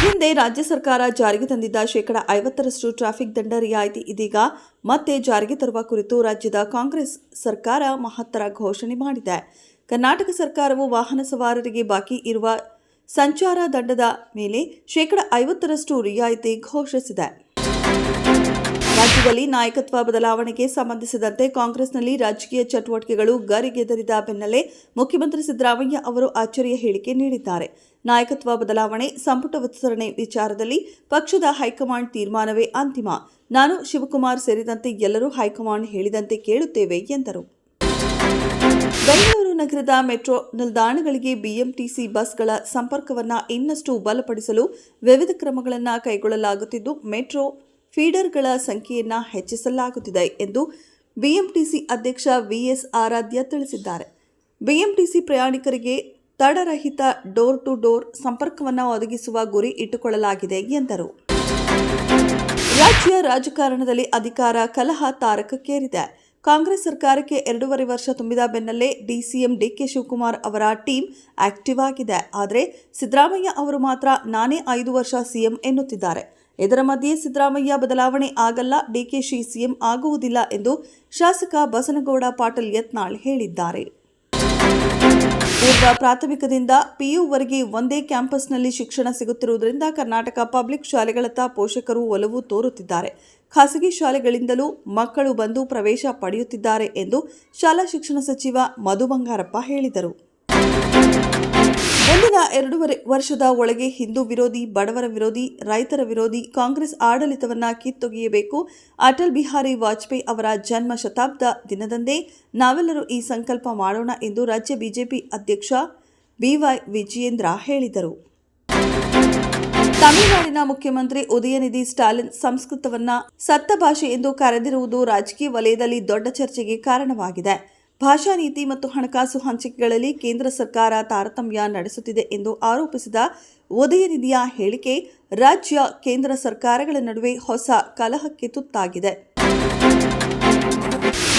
ಹಿಂದೆ ರಾಜ್ಯ ಸರ್ಕಾರ ಜಾರಿಗೆ ತಂದಿದ್ದ ಶೇಕಡ 50ರಷ್ಟು ಟ್ರಾಫಿಕ್ ದಂಡ ರಿಯಾಯಿತಿ ಇದೀಗ ಮತ್ತೆ ಜಾರಿಗೆ ತರುವ ಕುರಿತು ರಾಜ್ಯದ ಕಾಂಗ್ರೆಸ್ ಸರ್ಕಾರ ಮಹತ್ತರ ಘೋಷಣೆ ಮಾಡಿದೆ. ಕರ್ನಾಟಕ ಸರ್ಕಾರವು ವಾಹನ ಸವಾರರಿಗೆ ಬಾಕಿ ಇರುವ ಸಂಚಾರ ದಂಡದ ಮೇಲೆ ಶೇಕಡ 50ರಷ್ಟು ರಿಯಾಯಿತಿ ಘೋಷಿಸಿದೆ. ರಾಜ್ಯದಲ್ಲಿ ನಾಯಕತ್ವ ಬದಲಾವಣೆಗೆ ಸಂಬಂಧಿಸಿದಂತೆ ಕಾಂಗ್ರೆಸ್ನಲ್ಲಿ ರಾಜಕೀಯ ಚಟುವಟಿಕೆಗಳು ಗರಿಗೆದರಿದ ಬೆನ್ನಲ್ಲೇ ಮುಖ್ಯಮಂತ್ರಿ ಸಿದ್ದರಾಮಯ್ಯ ಅವರು ಅಚ್ಚರಿಯ ಹೇಳಿಕೆ ನೀಡಿದ್ದಾರೆ. ನಾಯಕತ್ವ ಬದಲಾವಣೆ, ಸಂಪುಟ ವಿಸ್ತರಣೆ ವಿಚಾರದಲ್ಲಿ ಪಕ್ಷದ ಹೈಕಮಾಂಡ್ ತೀರ್ಮಾನವೇ ಅಂತಿಮ. ನಾನು, ಶಿವಕುಮಾರ್ ಸೇರಿದಂತೆ ಎಲ್ಲರೂ ಹೈಕಮಾಂಡ್ ಹೇಳಿದಂತೆ ಕೇಳುತ್ತೇವೆ ಎಂದರು. ಬೆಂಗಳೂರು ನಗರದ ಮೆಟ್ರೋ ನಿಲ್ದಾಣಗಳಿಗೆ ಬಿಎಂಟಿಸಿ ಬಸ್ಗಳ ಸಂಪರ್ಕವನ್ನು ಇನ್ನಷ್ಟು ಬಲಪಡಿಸಲು ವಿವಿಧ ಕ್ರಮಗಳನ್ನು ಕೈಗೊಳ್ಳಲಾಗುತ್ತಿದ್ದು, ಮೆಟ್ರೋ ಫೀಡರ್ಗಳ ಸಂಖ್ಯೆಯನ್ನು ಹೆಚ್ಚಿಸಲಾಗುತ್ತಿದೆ ಎಂದು ಬಿಎಂಟಿಸಿ ಅಧ್ಯಕ್ಷ ವಿಎಸ್ ಆರಾಧ್ಯ ತಿಳಿಸಿದ್ದಾರೆ. ಬಿಎಂಟಿಸಿ ಪ್ರಯಾಣಿಕರಿಗೆ ತಡೆರಹಿತ ಡೋರ್ ಟು ಡೋರ್ ಸಂಪರ್ಕವನ್ನು ಒದಗಿಸುವ ಗುರಿ ಇಟ್ಟುಕೊಳ್ಳಲಾಗಿದೆ ಎಂದರು. ರಾಜ್ಯ ರಾಜಕಾರಣದಲ್ಲಿ ಅಧಿಕಾರ ಕಲಹ ತಾರಕಕ್ಕೇರಿದೆ. ಕಾಂಗ್ರೆಸ್ ಸರ್ಕಾರಕ್ಕೆ 2.5 ವರ್ಷ ತುಂಬಿದ ಬೆನ್ನಲ್ಲೇ ಡಿಸಿಎಂ ಡಿಕೆ ಶಿವಕುಮಾರ್ ಅವರ ಟೀಮ್ ಆಕ್ಟಿವ್ ಆಗಿದೆ. ಆದರೆ ಸಿದ್ದರಾಮಯ್ಯ ಅವರು ಮಾತ್ರ ನಾನೇ 5 ವರ್ಷ ಸಿಎಂ ಎನ್ನುತ್ತಿದ್ದಾರೆ. ಇದರ ಮಧ್ಯೆ ಸಿದ್ದರಾಮಯ್ಯ ಬದಲಾವಣೆ ಆಗಲ್ಲ, ಡಿಕೆಶಿ ಸಿಎಂ ಆಗುವುದಿಲ್ಲ ಎಂದು ಶಾಸಕ ಬಸನಗೌಡ ಪಾಟೀಲ್ ಯತ್ನಾಳ್ ಹೇಳಿದ್ದಾರೆ. ಪೂರ್ವ ಪ್ರಾಥಮಿಕದಿಂದ ಪಿಯುವರೆಗೆ ಒಂದೇ ಕ್ಯಾಂಪಸ್ನಲ್ಲಿ ಶಿಕ್ಷಣ ಸಿಗುತ್ತಿರುವುದರಿಂದ ಕರ್ನಾಟಕ ಪಬ್ಲಿಕ್ ಶಾಲೆಗಳತ್ತ ಪೋಷಕರು ಒಲವು ತೋರುತ್ತಿದ್ದಾರೆ. ಖಾಸಗಿ ಶಾಲೆಗಳಿಂದಲೂ ಮಕ್ಕಳು ಬಂದು ಪ್ರವೇಶ ಪಡೆಯುತ್ತಿದ್ದಾರೆ ಎಂದು ಶಾಲಾ ಶಿಕ್ಷಣ ಸಚಿವ ಮಧು ಬಂಗಾರಪ್ಪ ಹೇಳಿದರು. ಮುಂದಿನ 2.5 ವರ್ಷದ ಒಳಗೆ ಹಿಂದೂ ವಿರೋಧಿ, ಬಡವರ ವಿರೋಧಿ, ರೈತರ ವಿರೋಧಿ ಕಾಂಗ್ರೆಸ್ ಆಡಳಿತವನ್ನು ಕಿತ್ತೊಗೆಯಬೇಕು. ಅಟಲ್ ಬಿಹಾರಿ ವಾಜಪೇಯಿ ಅವರ ಜನ್ಮ ಶತಾಬ್ದ ದಿನದಂದೇ ನಾವೆಲ್ಲರೂ ಈ ಸಂಕಲ್ಪ ಮಾಡೋಣ ಎಂದು ರಾಜ್ಯ ಬಿಜೆಪಿ ಅಧ್ಯಕ್ಷ ಬಿವೈ ವಿಜಯೇಂದ್ರ ಹೇಳಿದರು. ತಮಿಳುನಾಡಿನ ಮುಖ್ಯಮಂತ್ರಿ ಉದಯನಿಧಿ ಸ್ಟಾಲಿನ್ ಸಂಸ್ಕೃತವನ್ನು ಸತ್ತ ಭಾಷೆ ಎಂದು ಕರೆದಿರುವುದು ರಾಜಕೀಯ ವಲಯದಲ್ಲಿ ದೊಡ್ಡ ಚರ್ಚೆಗೆ ಕಾರಣವಾಗಿದೆ. ಭಾಷಾ ನೀತಿ ಮತ್ತು ಹಣಕಾಸು ಹಂಚಿಕೆಗಳಲ್ಲಿ ಕೇಂದ್ರ ಸರ್ಕಾರ ತಾರತಮ್ಯ ನಡೆಸುತ್ತಿದೆ ಎಂದು ಆರೋಪಿಸಿದ ಉದಯನಿಧಿಯ ಹೇಳಿಕೆ ರಾಜ್ಯ, ಕೇಂದ್ರ ಸರ್ಕಾರಗಳ ನಡುವೆ ಹೊಸ ಕಲಹಕ್ಕೆ ತುತ್ತಾಗಿದೆ.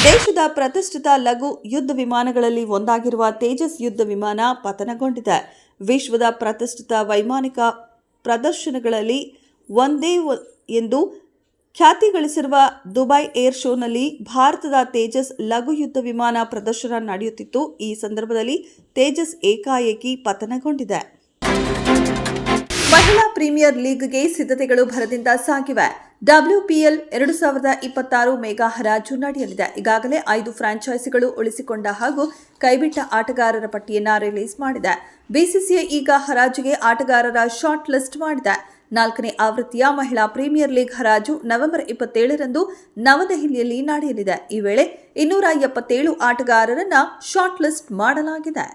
ದೇಶದ ಪ್ರತಿಷ್ಠಿತ ಲಘು ಯುದ್ಧ ವಿಮಾನಗಳಲ್ಲಿ ಒಂದಾಗಿರುವ ತೇಜಸ್ ಯುದ್ಧ ವಿಮಾನ ಪತನಗೊಂಡಿದೆ. ವಿಶ್ವದ ಪ್ರತಿಷ್ಠಿತ ವೈಮಾನಿಕ ಪ್ರದರ್ಶನಗಳಲ್ಲಿ ಒಂದೇ ಎಂದು ಖ್ಯಾತಿ ಗಳಿಸಿರುವ ದುಬೈ ಏರ್ ಶೋನಲ್ಲಿ ಭಾರತದ ತೇಜಸ್ ಲಘು ಯುದ್ಧ ವಿಮಾನ ಪ್ರದರ್ಶನ ನಡೆಯುತ್ತಿತ್ತು. ಈ ಸಂದರ್ಭದಲ್ಲಿ ತೇಜಸ್ ಏಕಾಏಕಿ ಪತನಗೊಂಡಿದೆ. ಮಹಿಳಾ ಪ್ರೀಮಿಯರ್ ಲೀಗ್ಗೆ ಸಿದ್ಧತೆಗಳು ಭರದಿಂದ ಸಾಗಿವೆ. WPL 2026 ಮೇಗಾ ಹರಾಜು ನಡೆಯಲಿದೆ. ಈಗಾಗಲೇ 5 ಫ್ರಾಂಚೈಸಿಗಳು ಉಳಿಸಿಕೊಂಡ ಹಾಗೂ ಕೈಬಿಟ್ಟ ಆಟಗಾರರ ಪಟ್ಟಿಯನ್ನು ರಿಲೀಸ್ ಮಾಡಿದೆ. ಬಿಸಿಸಿಐ ಈಗ ಹರಾಜಿಗೆ ಆಟಗಾರರ ಶಾರ್ಟ್ ಲಿಸ್ಟ್ ಮಾಡಿದೆ. 4ನೇ ಆವೃತ್ತಿಯ ಮಹಿಳಾ ಪ್ರೀಮಿಯರ್ ಲೀಗ್ ಹರಾಜು ನವೆಂಬರ್ 27ರಂದು ನವದೆಹಲಿಯಲ್ಲಿ ನಡೆಯಲಿದೆ. ಈ ವೇಳೆ 277 ಆಟಗಾರರನ್ನ ಶಾರ್ಟ್ ಲಿಸ್ಟ್ ಮಾಡಲಾಗಿದೆ.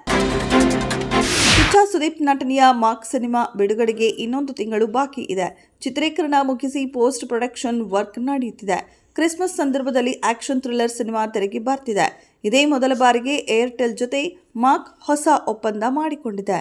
ಕಿಚ್ಚ ಸುದೀಪ್ ನಟನೆಯ ಮಾರ್ಕ್ ಸಿನಿಮಾ ಬಿಡುಗಡೆಗೆ ಇನ್ನೊಂದು ತಿಂಗಳು ಬಾಕಿ ಇದೆ. ಚಿತ್ರೀಕರಣ ಮುಗಿಸಿ ಪೋಸ್ಟ್ ಪ್ರೊಡಕ್ಷನ್ ವರ್ಕ್ ನಡೆಯುತ್ತಿದೆ. ಕ್ರಿಸ್ಮಸ್ ಸಂದರ್ಭದಲ್ಲಿ ಆಕ್ಷನ್ ಥ್ರಿಲ್ಲರ್ ಸಿನಿಮಾ ತೆರೆಗೆ ಬರ್ತಿದೆ. ಇದೇ ಮೊದಲ ಬಾರಿಗೆ ಏರ್ಟೆಲ್ ಜೊತೆ ಮಾರ್ಕ್ ಹೊಸ ಒಪ್ಪಂದ ಮಾಡಿಕೊಂಡಿದೆ.